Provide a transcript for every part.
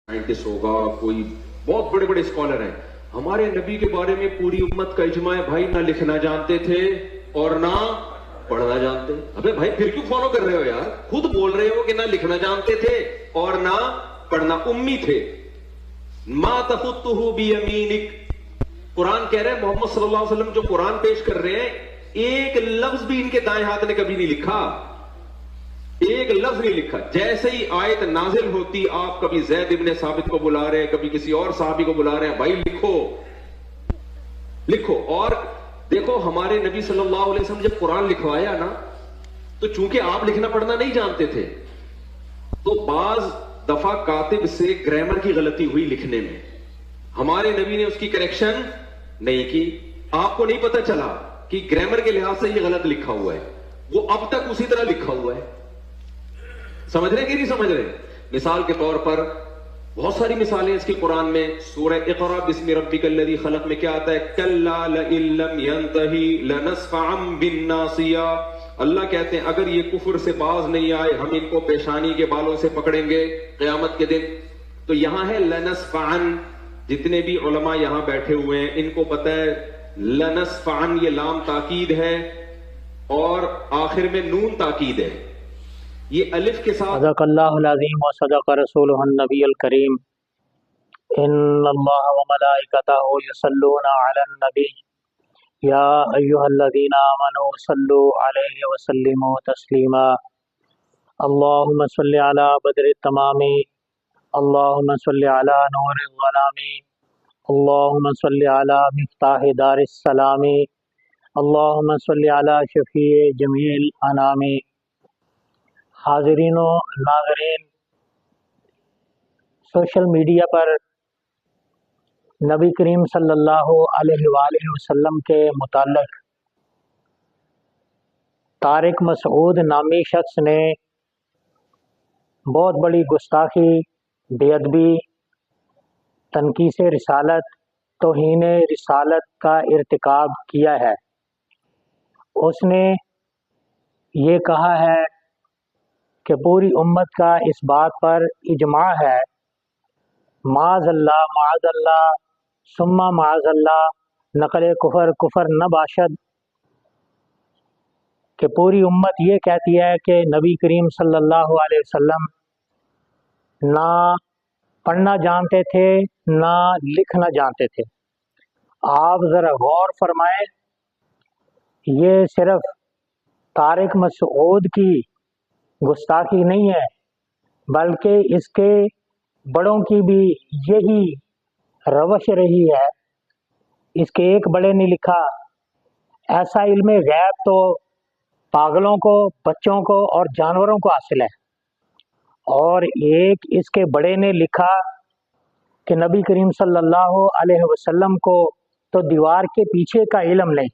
Scientist होगा, कोई बहुत बड़े बड़े स्कॉलर हैं, हमारे नबी के बारे में पूरी उम्मत का इजमा है भाई, ना लिखना जानते थे और ना पढ़ना जानते। अबे भाई फिर क्यों फॉलो कर रहे हो यार? खुद बोल रहे हो कि ना लिखना जानते थे और ना पढ़ना, उम्मी थे। मा तखुत्तुहु बियमीनिक, कुरान कह रहे हैं मोहम्मद सल्लल्लाहु अलैहि वसल्लम जो कुरान पेश कर रहे हैं, एक लफ्ज भी इनके दाएं हाथ ने कभी नहीं लिखा, एक लफ्ज नहीं लिखा। जैसे ही आयत नाजिल होती, आप कभी ज़ैद इब्ने साबित को बुला रहे हैं, कभी किसी और साहबी को बुला रहे हैं, भाई लिखो लिखो। और देखो हमारे नबी सल्लल्लाहु अलैहि वसल्लम जब कुरान लिखवाया ना, तो चूंकि आप लिखना पढ़ना नहीं जानते थे, तो बाज दफा कातिब से ग्रामर की गलती हुई लिखने में, हमारे नबी ने उसकी करेक्शन नहीं की। आपको नहीं पता चला कि ग्रामर के लिहाज से ये गलत लिखा हुआ है, वो अब तक उसी तरह लिखा हुआ है। समझ रहे कि नहीं समझ रहे? मिसाल के तौर पर बहुत सारी मिसालें इसकी कुरान में, सूरह इक़रा बिस्मि रब्बिकल्लज़ी खलक़ में क्या आता है? कल्ला लइल्लम यंतही लनस्फ़अम बिन्नासिया। अल्लाह कहते हैं अगर ये कुफर से बाज नहीं आए, हम इनको पेशानी के बालों से पकड़ेंगे क़यामत के दिन। तो यहां है लनस्फ़अन, जितने भी उलमा यहां बैठे हुए हैं इनको पता है लनस्फ़अन ये लाम ताकीद है और आखिर में नून ताकीद है, ये अलिफ के साथ। सदक़ल्लाहुल अज़ीम व सदक़ रसूलुहुन नबियुल करीम। इन्नल्लाह व मलाइकतहु युसल्लूना अलन नबी या अय्युहल्लज़ीना आमनू सल्लु अलैहि व सल्लिमू तस्लीमा। अल्लाहुम्मा सल्लि अला बद्रि तमामी, अल्लाहुम्मा सल्लि अला नूरिल ज़लामी, अल्लाहुम्मा सल्लि अला मिफ्ताहि दारिस सलामी, अल्लाहुम्मा सल्लि अला शफ़ीए जमील अनामी। हाज़रीन व नाज़रीन, सोशल मीडिया पर नबी करीम सल्लल्लाहु अलैहि वसल्लम के मुताल्लिक़ तारिक मसऊद नामी शख्स ने बहुत बड़ी गुस्ताखी, बेअदबी, तनकीस रिसालत, तौहीन रिसालत का इर्तिकाब किया है। उसने ये कहा है कि पूरी उम्मत का इस बात पर इजमा है, माज़ल्लाह माज़ल्लाह सुम्मा माज़ल्लाह नक़ल कुफर कुफर न बाशद, कि पूरी उम्मत ये कहती है कि नबी करीम सल्लल्लाहु अलैहि वसल्लम ना पढ़ना जानते थे ना लिखना जानते थे। आप ज़रा गौर फरमाएं, ये सिर्फ तारिक मसऊद की गुस्ताखी नहीं है, बल्कि इसके बड़ों की भी यही रवश रही है। इसके एक बड़े ने लिखा, ऐसा इल्म गैब तो पागलों को, बच्चों को और जानवरों को हासिल है। और एक इसके बड़े ने लिखा कि नबी करीम सल्लल्लाहु अलैहि वसल्लम को तो दीवार के पीछे का इल्म नहीं।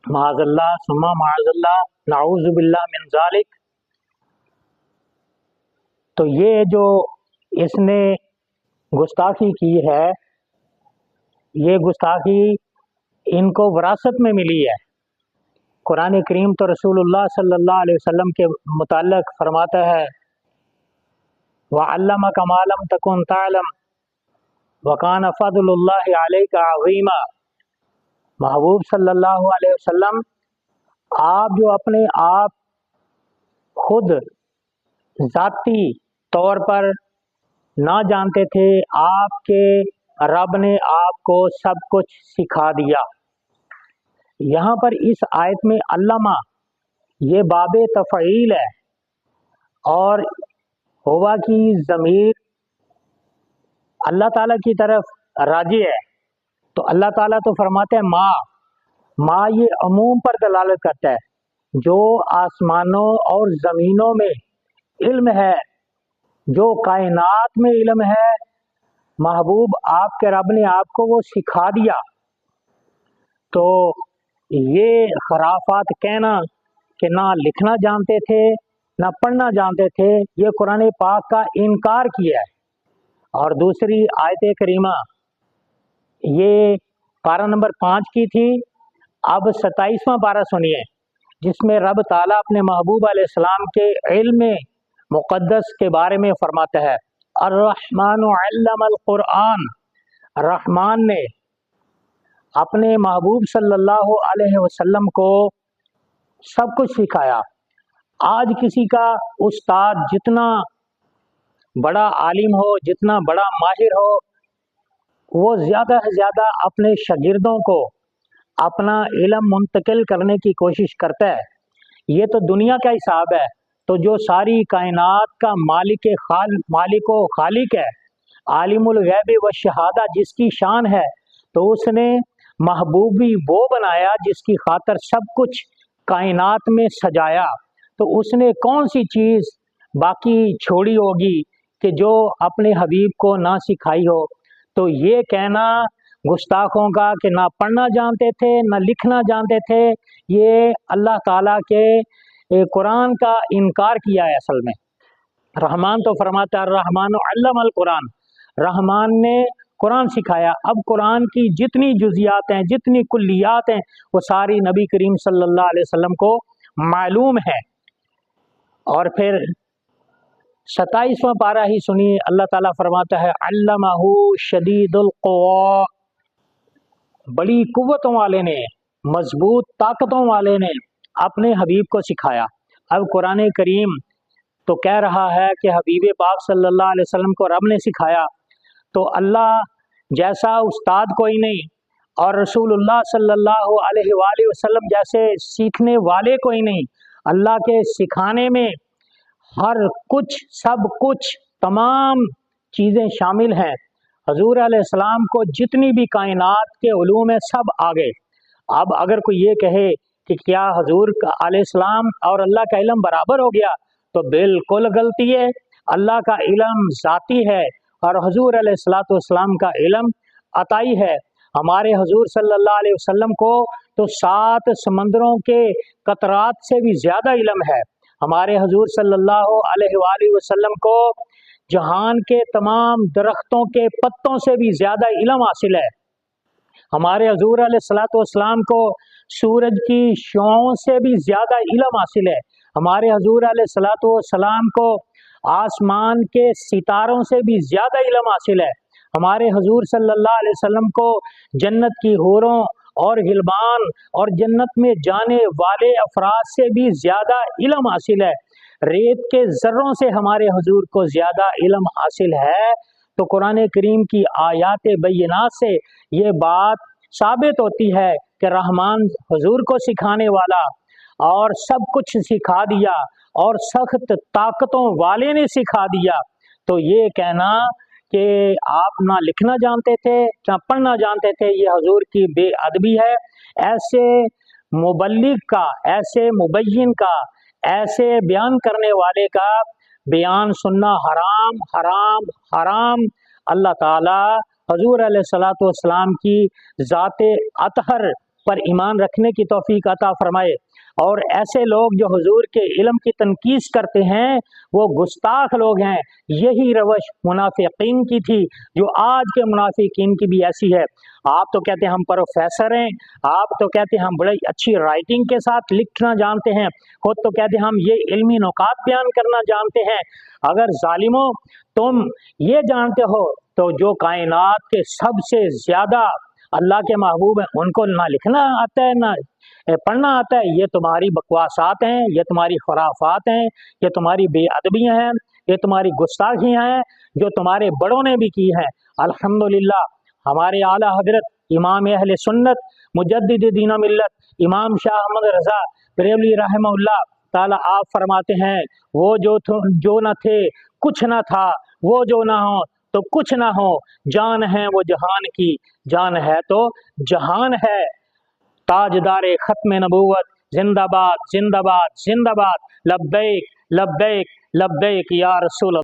माज़ल्लाह सुम्मा माज़ल्लाह नाऊज़ु बिल्लाह मिन ज़ालिक। तो ये जो इसने गुस्ताखी की है, ये गुस्ताखी इनको विरासत में मिली है। कुरान करीम तो रसूलुल्लाह सल्लल्लाहु अलैहि वसल्लम के मुताल्लिक़ फरमाता है, व अल्लमका मा लम तकुन तअलम व कान फ़ज़्लुल्लाहि अलैका अज़ीमा। महबूब सल्लल्लाहु अलैहि वसल्लम, आप जो अपने आप खुद ज़ाती तौर पर ना जानते थे, आपके रब ने आपको सब कुछ सिखा दिया। यहाँ पर इस आयत में अल्लामा ये बाबे तफ़ईल है और हुआ की ज़मीर अल्लाह ताला की तरफ राजी है। तो अल्लाह ताला तो फरमाते हैं माँ ये अमूम पर दलालत करता है, जो आसमानों और ज़मीनों में इल्म है, जो कायनात में इल्म है, महबूब आपके रब ने आपको वो सिखा दिया। तो ये खराफात कहना कि ना लिखना जानते थे ना पढ़ना जानते थे, ये कुरान पाक का इनकार किया है। और दूसरी आयत करीमा ये पारा नंबर 5 की थी। अब 27वां पारा सुनिए, जिसमें रब ताला अपने महबूब अलैहिस्सलाम के इल्म मुक़द्दस के बारे में फरमाता है, الرحمن علم القرآن، رحمان نے اپنے محبوب صلی اللہ علیہ وسلم کو سب کچھ سکھایا۔ آج کسی کا استاد جتنا بڑا عالم ہو، جتنا بڑا ماہر ہو، وہ زیادہ سے زیادہ اپنے شاگردوں کو اپنا علم منتقل کرنے کی کوشش کرتا ہے۔ یہ تو دنیا کا حساب ہے، تو جو ساری کائنات کا مالک و خالق ہے، عالم الغیب و شہادہ جس کی شان ہے، تو اس نے محبوب بھی وہ بنایا جس کی خاطر سب کچھ کائنات میں سجایا، تو اس نے کون سی چیز باقی چھوڑی ہوگی کہ جو اپنے حبیب کو نہ سکھائی ہو؟ تو یہ کہنا گستاخوں کا کہ نہ پڑھنا جانتے تھے نہ لکھنا جانتے تھے، یہ اللہ تعالیٰ کے قرآن کا انکار کیا ہے۔ اصل میں رحمان تو فرماتا ہے الرحمن علم القرآن، رحمان نے قرآن سکھایا۔ اب قرآن کی جتنی جزیات ہیں، جتنی کلیات ہیں، وہ ساری نبی کریم صلی اللہ علیہ وسلم کو معلوم ہے۔ اور پھر 27واں پارہ ہی سنیے، اللہ تعالیٰ فرماتا ہے علمہ شدید القویٰ، بڑی قوتوں والے نے، مضبوط طاقتوں والے نے اپنے حبیب کو سکھایا۔ اب قرآن کریم تو کہہ رہا ہے کہ حبیب پاک صلی اللہ علیہ وسلم کو رب نے سکھایا، تو اللہ جیسا استاد کوئی نہیں اور رسول اللہ صلی اللہ علیہ وآلہ وسلم جیسے سیکھنے والے کوئی نہیں۔ اللہ کے سکھانے میں ہر کچھ، سب کچھ، تمام چیزیں شامل ہیں۔ حضور علیہ السلام کو جتنی بھی کائنات کے علوم ہیں سب آگے۔ اب اگر کوئی یہ کہے کہ کیا حضور علیہ السلام اور اللہ کا علم برابر ہو گیا، تو بالکل غلطی ہے۔ اللہ کا علم ذاتی ہے اور حضور علیہ السلام کا علم عطائی ہے۔ ہمارے حضور صلی اللہ علیہ وسلم کو تو 7 سمندروں کے قطرات سے بھی زیادہ علم ہے۔ ہمارے حضور صلی اللہ علیہ وآلہ وسلم کو جہان کے تمام درختوں کے پتوں سے بھی زیادہ علم حاصل ہے۔ ہمارے حضور علیہ السلام کو سورج کی شعاعوں سے بھی زیادہ علم حاصل ہے۔ ہمارے حضور علیہ السلام کو آسمان کے ستاروں سے بھی زیادہ علم حاصل ہے۔ ہمارے حضور صلی اللہ علیہ وسلم کو جنت کی حوروں اور غلمان اور جنت میں جانے والے افراد سے بھی زیادہ علم حاصل ہے۔ ریت کے ذروں سے ہمارے حضور کو زیادہ علم حاصل ہے۔ تو قرآن کریم کی آیات بینات سے یہ بات ثابت ہوتی ہے کہ رحمان حضور کو سکھانے والا اور سب کچھ سکھا دیا اور سخت طاقتوں والے نے سکھا دیا۔ تو یہ کہنا کہ آپ نہ لکھنا جانتے تھے نہ پڑھنا جانتے تھے، یہ حضور کی بے ادبی ہے۔ ایسے مبلغ کا، ایسے مبین کا، ایسے بیان کرنے والے کا بیان سننا حرام حرام حرام۔ اللہ تعالیٰ حضور علیہ السلام کی ذات اطہر پر ایمان رکھنے کی توفیق عطا فرمائے۔ اور ایسے لوگ جو حضور کے علم کی تنقیص کرتے ہیں وہ گستاخ لوگ ہیں۔ یہی روش منافقین کی تھی، جو آج کے منافقین کی بھی ایسی ہے۔ آپ تو کہتے ہیں ہم پروفیسر ہیں، آپ تو کہتے ہیں ہم بڑی اچھی رائٹنگ کے ساتھ لکھنا جانتے ہیں، خود تو کہتے ہیں ہم یہ علمی نکات بیان کرنا جانتے ہیں۔ اگر ظالموں تم یہ جانتے ہو تو جو کائنات کے سب سے زیادہ اللہ کے محبوب ہیں ان کو نہ لکھنا آتا ہے نہ پڑھنا آتا ہے، یہ تمہاری بکواسات ہیں، یہ تمہاری خرافات ہیں، یہ تمہاری بے ادبیاں ہیں، یہ تمہاری گستاخیاں ہیں جو تمہارے بڑوں نے بھی کی ہیں۔ الحمدللہ ہمارے اعلیٰ حضرت امام اہل سنت مجدد دین و ملت امام شاہ احمد رضا بریلوی رحمہ اللہ تعالیٰ آپ فرماتے ہیں وہ جو نہ تھے کچھ نہ تھا، وہ جو نہ ہو تو کچھ نہ ہو، جان ہے وہ جہان کی، جان ہے تو جہان ہے۔ تاجدار ختم نبوت زندہ باد زندہ باد زندہ باد، لبیک لبیک لبیک یا رسول اللہ۔